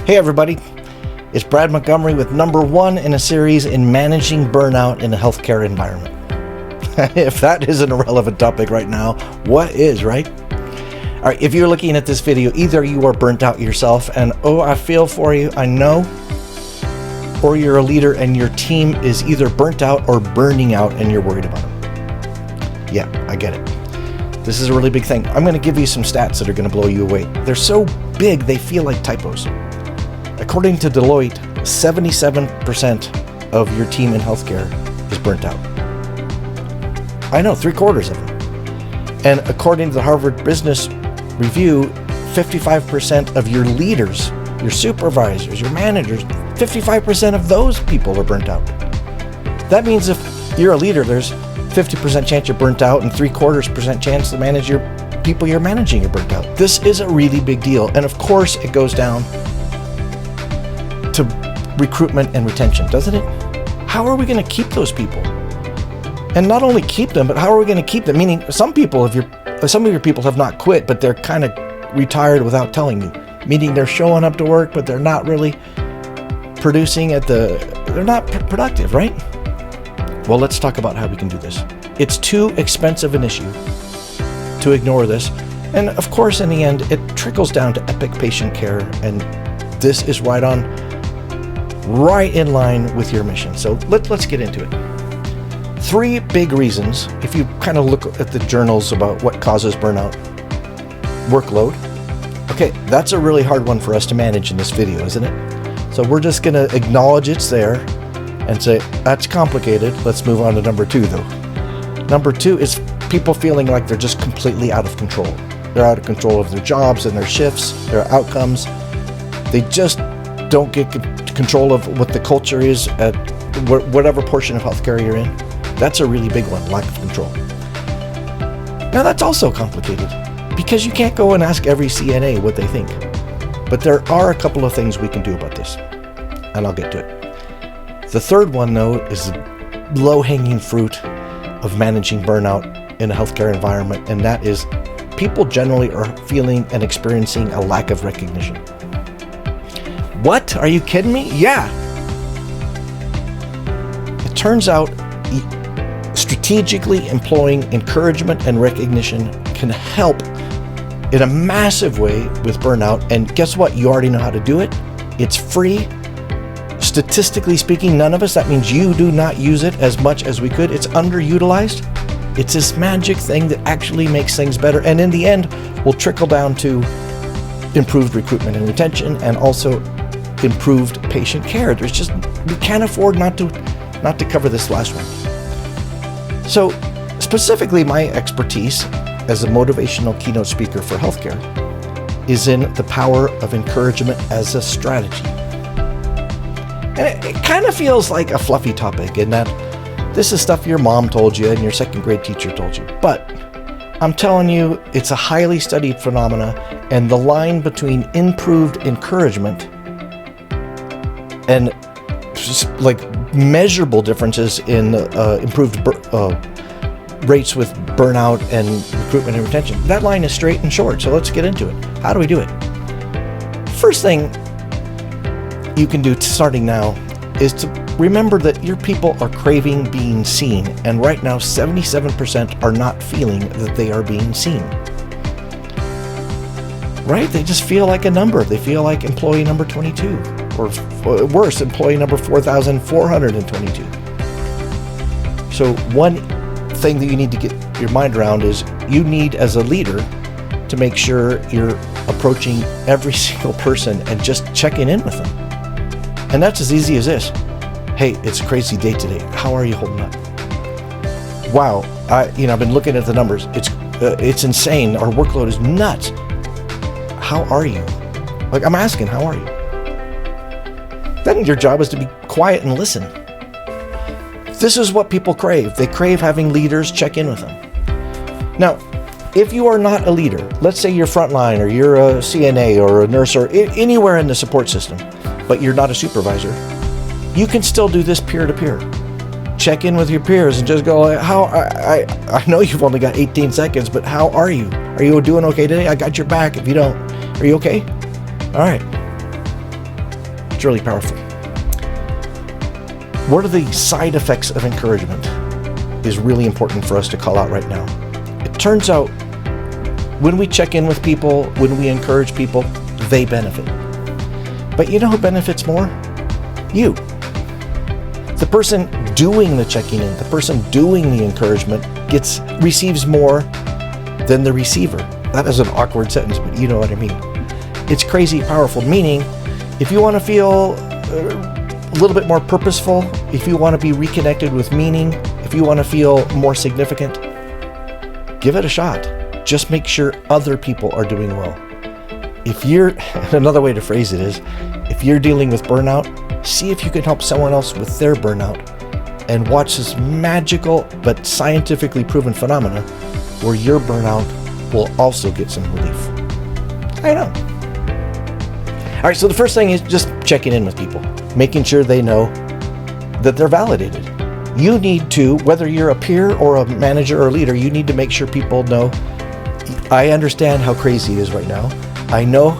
Hey everybody, it's Brad Montgomery with number 1 in a series in managing burnout in a healthcare environment. If that isn't a relevant topic right now, what is, right? All right, if you're looking at this video, either you are burnt out yourself and, oh, I feel for you, I know, or you're a leader and your team is either burnt out or burning out and you're worried about them. Yeah, I get it. This is a really big thing. I'm going to give you some stats that are going to blow you away. They're so big, they feel like typos. According to Deloitte, 77% of your team in healthcare is burnt out. I know, 3/4 of them. And according to the Harvard Business Review, 55% of your leaders, your supervisors, your managers, 55% of those people are burnt out. That means if you're a leader, there's 50% chance you're burnt out and 3/4% chance the people you're managing are burnt out. This is a really big deal. And of course, it goes down to recruitment and retention, doesn't it? How are we going to keep those people? And not only keep them, but how are we going to keep them? Meaning, some of your people have not quit, but they're kind of retired without telling you. Meaning they're showing up to work, but they're not really producing they're not productive, right? Well, let's talk about how we can do this. It's too expensive an issue to ignore this. And of course, in the end, it trickles down to epic patient care. And this is right in line with your mission. So let's get into it. 3 big reasons, if you kind of look at the journals about what causes burnout. Workload. Okay, that's a really hard one for us to manage in this video, isn't it? So we're just going to acknowledge it's there and say, that's complicated. Let's move on to number 2, though. Number 2 is people feeling like they're just completely out of control. They're out of control of their jobs and their shifts, their outcomes. They just don't get control of what the culture is at whatever portion of healthcare you're in. That's a really big one, lack of control. Now that's also complicated because you can't go and ask every CNA what they think. But there are a couple of things we can do about this, and I'll get to it. The third one, though, is the low-hanging fruit of managing burnout in a healthcare environment, and that is people generally are feeling and experiencing a lack of recognition. What? Are you kidding me? Yeah. It turns out strategically employing encouragement and recognition can help in a massive way with burnout. And guess what? You already know how to do it. It's free. Statistically speaking, none of us, that means you do not use it as much as we could. It's underutilized. It's this magic thing that actually makes things better. And in the end, will trickle down to improved recruitment and retention and also improved patient care. We can't afford not to cover this last one. So specifically, my expertise as a motivational keynote speaker for healthcare is in the power of encouragement as a strategy. And it kind of feels like a fluffy topic in that this is stuff your mom told you and your second grade teacher told you. But I'm telling you, it's a highly studied phenomena, and the line between improved encouragement and like measurable differences in improved rates with burnout and recruitment and retention. That line is straight and short, so let's get into it. How do we do it? First thing you can do starting now is to remember that your people are craving being seen, and right now 77% are not feeling that they are being seen. Right? They just feel like a number. They feel like employee number 22, or worse, employee number 4,422. So one thing that you need to get your mind around is you need, as a leader, to make sure you're approaching every single person and just checking in with them. And that's as easy as this. Hey, it's a crazy day today. How are you holding up? Wow, I've been looking at the numbers. It's insane. Our workload is nuts. How are you? Like, I'm asking, how are you? Then your job is to be quiet and listen. This is what people crave. They crave having leaders check in with them. Now, if you are not a leader, let's say you're frontline or you're a CNA or a nurse or anywhere in the support system, but you're not a supervisor, you can still do this peer-to-peer. Check in with your peers and just go, I know you've only got 18 seconds, but how are you? Are you doing okay today? I got your back. If you don't, are you okay? All right. It's really powerful. What are the side effects of encouragement is really important for us to call out right now. It turns out when we check in with people, when we encourage people, they benefit. But you know who benefits more? You. The person doing the checking in, the person doing the encouragement receives more than the receiver. That is an awkward sentence, but you know what I mean. It's crazy powerful, meaning if you want to feel a little bit more purposeful, if you want to be reconnected with meaning, if you want to feel more significant, give it a shot. Just make sure other people are doing well. Another way to phrase it is, if you're dealing with burnout, see if you can help someone else with their burnout and watch this magical but scientifically proven phenomena where your burnout will also get some relief. I know. All right, so the first thing is just checking in with people, making sure they know that they're validated. You need to, whether you're a peer or a manager or leader, you need to make sure people know, I understand how crazy it is right now. I know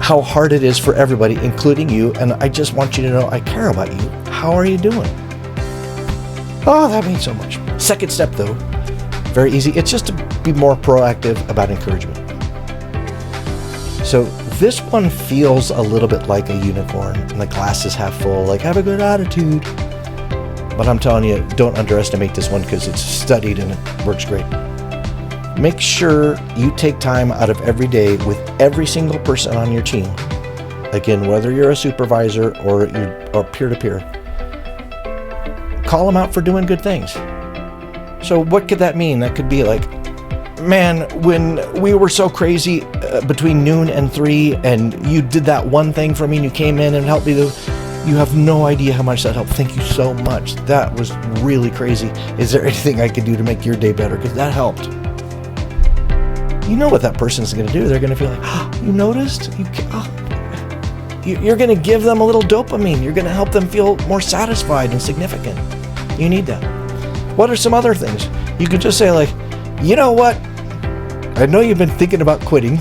how hard it is for everybody, including you, and I just want you to know I care about you. How are you doing? Oh, that means so much. Second step, though, very easy. It's just to be more proactive about encouragement. So this one feels a little bit like a unicorn, and the glass is half full, like have a good attitude. But I'm telling you, don't underestimate this one because it's studied and it works great. Make sure you take time out of every day with every single person on your team. Again, whether you're a supervisor or you're peer-to-peer. Call them out for doing good things. So what could that mean? That could be like, man, when we were so crazy between noon and 3 and you did that one thing for me and you came in and helped me, you have no idea how much that helped. Thank you so much. That was really crazy. Is there anything I can do to make your day better? Because that helped. You know what that person's going to do. They're going to feel like, oh, you noticed? You're going to give them a little dopamine. You're going to help them feel more satisfied and significant. You need that. What are some other things? You could just say like, you know what? I know you've been thinking about quitting,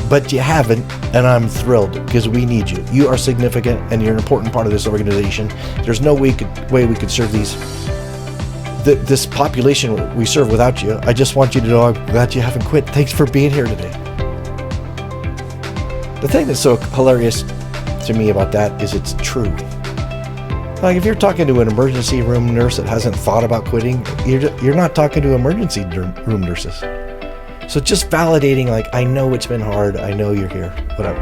but you haven't, and I'm thrilled because we need you. You are significant and you're an important part of this organization. There's no way we could serve this population we serve without you. I just want you to know I'm glad you haven't quit. Thanks for being here today. The thing that's so hilarious to me about that is it's true. Like if you're talking to an emergency room nurse that hasn't thought about quitting, you're not talking to emergency room nurses. So just validating, like, I know it's been hard. I know you're here, whatever.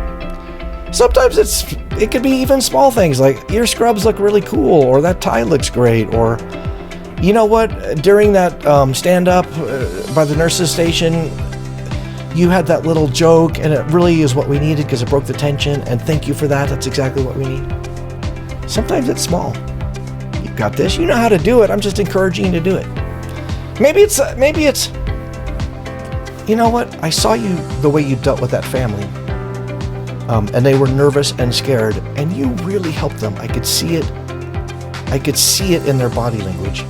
Sometimes it could be even small things like your scrubs look really cool, or that tie looks great, or you know what, during that stand-up by the nurses station, you had that little joke and it really is what we needed because it broke the tension, and thank you for that. That's exactly what we need. Sometimes it's small. You got this. You know how to do it. I'm just encouraging you to do it. Maybe it's you know what? I saw the way you dealt with that family. And they were nervous and scared, and you really helped them. I could see it. I could see it in their body language.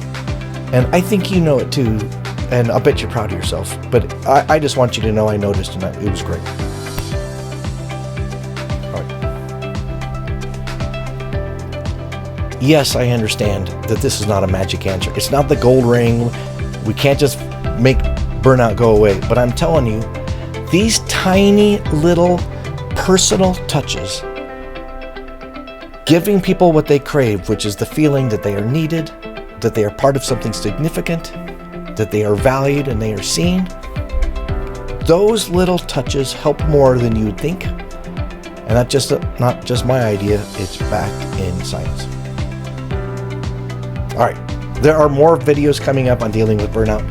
And I think you know it too, and I'll bet you're proud of yourself. But I just want you to know I noticed, and it was great. All right. Yes, I understand that this is not a magic answer. It's not the gold ring. We can't just make burnout go away. But I'm telling you, these tiny little personal touches, giving people what they crave, which is the feeling that they are needed, that they are part of something significant, that they are valued and they are seen. Those little touches help more than you would think. And that's not just my idea, it's backed in science. All right, there are more videos coming up on dealing with burnout.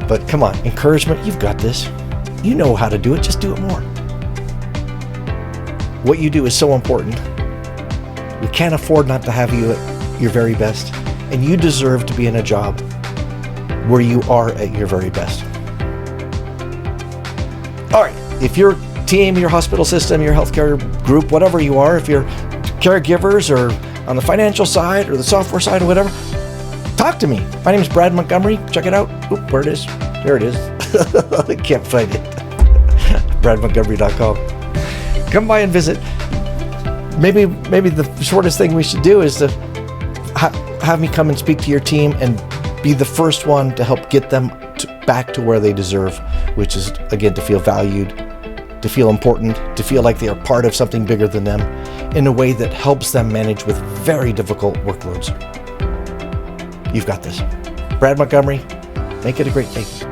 But come on, encouragement, you've got this. You know how to do it, just do it more. What you do is so important. We can't afford not to have you at your very best. And you deserve to be in a job where you are at your very best. All right, if your team, your hospital system, your healthcare group, whatever you are, if you're caregivers or on the financial side or the software side or whatever, talk to me. My name is Brad Montgomery. Check it out. Oop, where it is. There it is. I can't find it. BradMontgomery.com. Come by and visit. maybe the shortest thing we should do is to have me come and speak to your team and be the first one to help get them back to where they deserve, which is, again, to feel valued, to feel important, to feel like they are part of something bigger than them in a way that helps them manage with very difficult workloads. You've got this. Brad Montgomery, make it a great day.